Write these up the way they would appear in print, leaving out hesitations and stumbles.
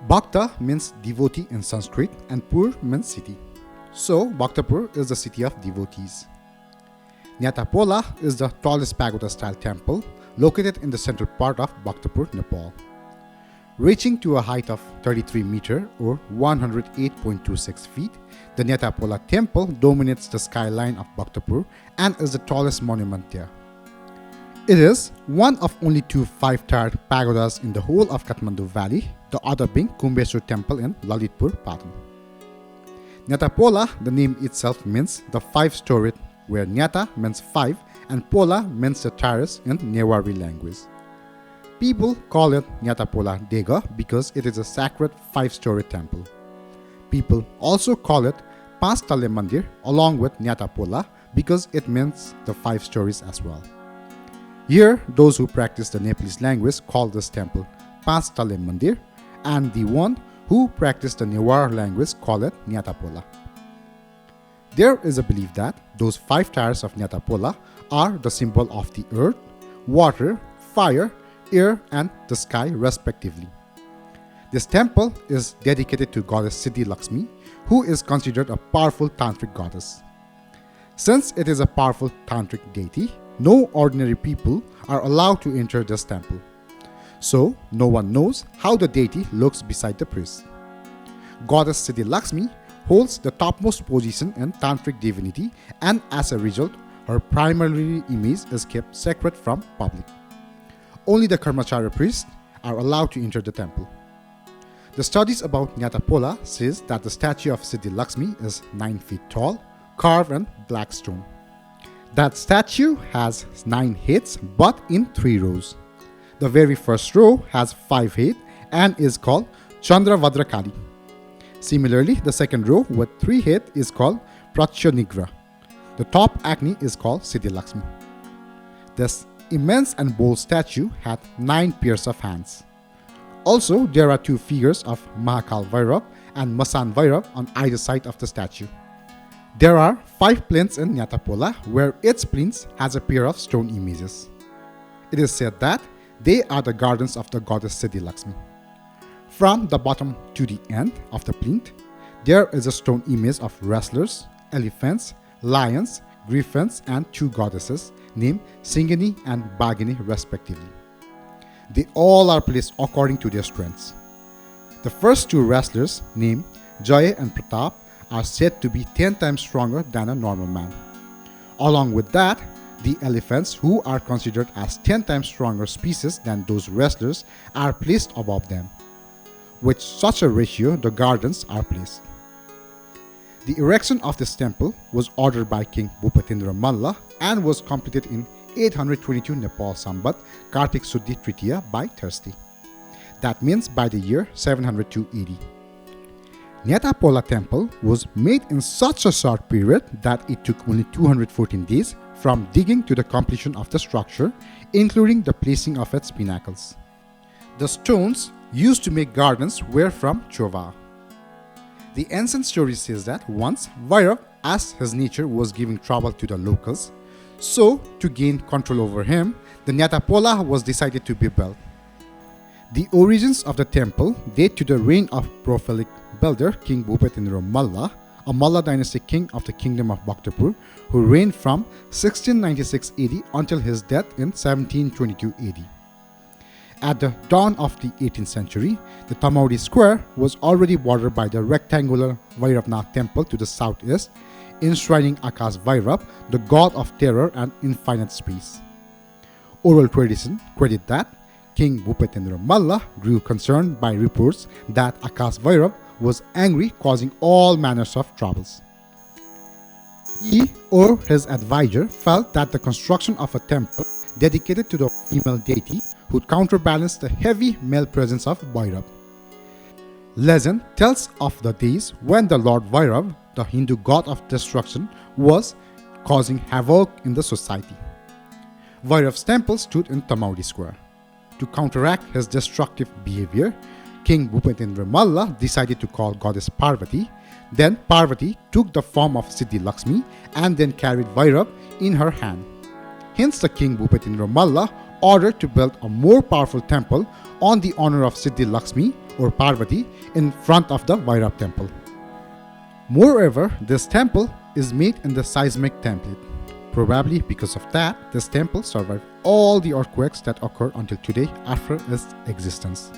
Bhakta means devotee in Sanskrit and Pur means city. So, Bhaktapur is the city of devotees. Nyatapola is the tallest pagoda-style temple located in the central part of Bhaktapur, Nepal. Reaching to a height of 33 meters or 108.26 feet, the Nyatapola Temple dominates the skyline of Bhaktapur and is the tallest monument there. It is one of only two 5-tiered pagodas in the whole of Kathmandu Valley, the other being Kumbheshwar Temple in Lalitpur, Patan. Nyatapola, the name itself means the 5-storied, where Nyata means 5 and Pola means the terrace in Newari language. People call it Nyatapola Dega because it is a sacred 5-story temple. People also call it Panch-tale Mandir along with Nyatapola because it means the 5 stories as well. Here, those who practice the Nepalese language call this temple Panch-tale Mandir, and the one who practice the Newar language call it Nyatapola. There is a belief that those 5 tiers of Nyatapola are the symbol of the earth, water, fire, air and the sky respectively. This temple is dedicated to goddess Siddhi Lakshmi, who is considered a powerful tantric goddess. Since it is a powerful tantric deity, no ordinary people are allowed to enter this temple. So, no one knows how the deity looks beside the priest. Goddess Siddhi Lakshmi holds the topmost position in tantric divinity, and as a result, her primary image is kept sacred from public. Only the Karmacharya priests are allowed to enter the temple. The studies about Nyatapola says that the statue of Siddhi Lakshmi is 9 feet tall, carved in black stone. That statue has 9 heads but in 3 rows. The very first row has 5 heads and is called Chandravadrakali. Similarly, the second row with 3 heads is called Pratyanigra. The top Agni is called Siddhi Lakshmi. This immense and bold statue had 9 pairs of hands. Also, there are 2 figures of Mahakal Vairav and Masan Vairav on either side of the statue. There are 5 plinths in Nyatapola, where each plinth has a pair of stone images. It is said that they are the gardens of the goddess Siddhi Lakshmi. From the bottom to the end of the plinth, there is a stone image of wrestlers, elephants, lions, griffins and 2 goddesses named Singini and Bagini respectively. They all are placed according to their strengths. The first 2 wrestlers named Jaya and Pratap are said to be 10 times stronger than a normal man. Along with that, the elephants, who are considered as 10 times stronger species than those wrestlers, are placed above them. With such a ratio, the gardens are placed. The erection of this temple was ordered by King Bhupatendra Malla and was completed in 822 Nepal Sambat, Kartik Suddhi Tritiya by Thursday. That means by the year 702 AD. Nyatapola Temple was made in such a short period that it took only 214 days from digging to the completion of the structure, including the placing of its pinnacles. The stones used to make gardens were from Chova. The ancient story says that once Vairav, as his nature, was giving trouble to the locals, so to gain control over him, the Nyatapola was decided to be built. The origins of the temple date to the reign of prolific builder King Bhupatendra Malla, a Malla dynasty king of the kingdom of Bhaktapur, who reigned from 1696 AD until his death in 1722 AD. At the dawn of the 18th century, the Tamaudi square was already bordered by the rectangular Vairavnath temple to the southeast, enshrining Akash Vairav, the god of terror and infinite space. Oral tradition credit that King Bhupatendra Malla grew concerned by reports that Akash Vairav was angry, causing all manners of troubles. He or his advisor felt that the construction of a temple dedicated to the female deity would counterbalance the heavy male presence of Vairav. Legend tells of the days when the Lord Vairav, the Hindu god of destruction, was causing havoc in the society. Vairav's temple stood in Tamaudi Square. To counteract his destructive behavior, King Bhupatendra Malla decided to call goddess Parvati. Then Parvati took the form of Siddhi Lakshmi and then carried Vairav in her hand. Hence the King Bhupatendra Malla ordered to build a more powerful temple on the honor of Siddhi Lakshmi or Parvati in front of the Vairab temple. Moreover, this temple is made in the seismic template. Probably because of that, this temple survived all the earthquakes that occur until today after its existence.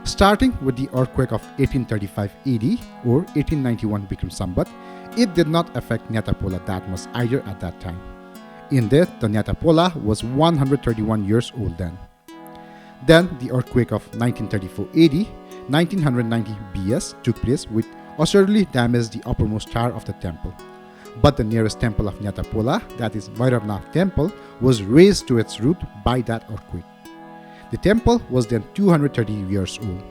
Starting with the earthquake of 1835 AD or 1891 Bikram Sambat, it did not affect Nyatapola that much either at that time. Indeed, the Nyatapola was 131 years old then. Then the earthquake of 1934 AD, 1990 BS took place, which assuredly damaged the uppermost tower of the temple. But the nearest temple of Nyatapola, that is Vairabnath temple, was razed to its root by that earthquake. The temple was then 230 years old.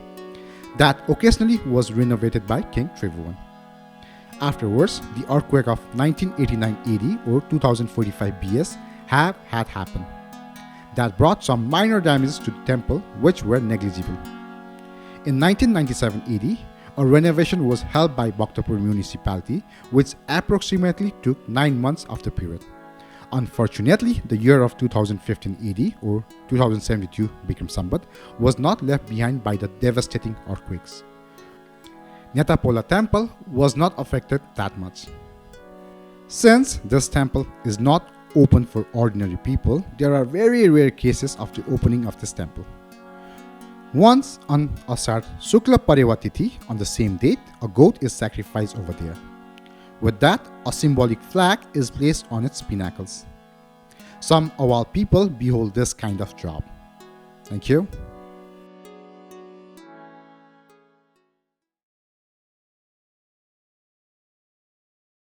That occasionally was renovated by King Tribhuvan. Afterwards, the earthquake of 1989 AD or 2045 BS had happened. That brought some minor damages to the temple which were negligible. In 1997 AD, a renovation was held by Bhaktapur municipality which approximately took 9 months of the period. Unfortunately, the year of 2015 AD or 2072 Bikram Sambat was not left behind by the devastating earthquakes. Nyatapola temple was not affected that much. Since this temple is not open for ordinary people, there are very rare cases of the opening of this temple. Once on Asad Sukla Parewa Tithi, on the same date, a goat is sacrificed over there. With that, a symbolic flag is placed on its pinnacles. Some Awal people behold this kind of job. Thank you.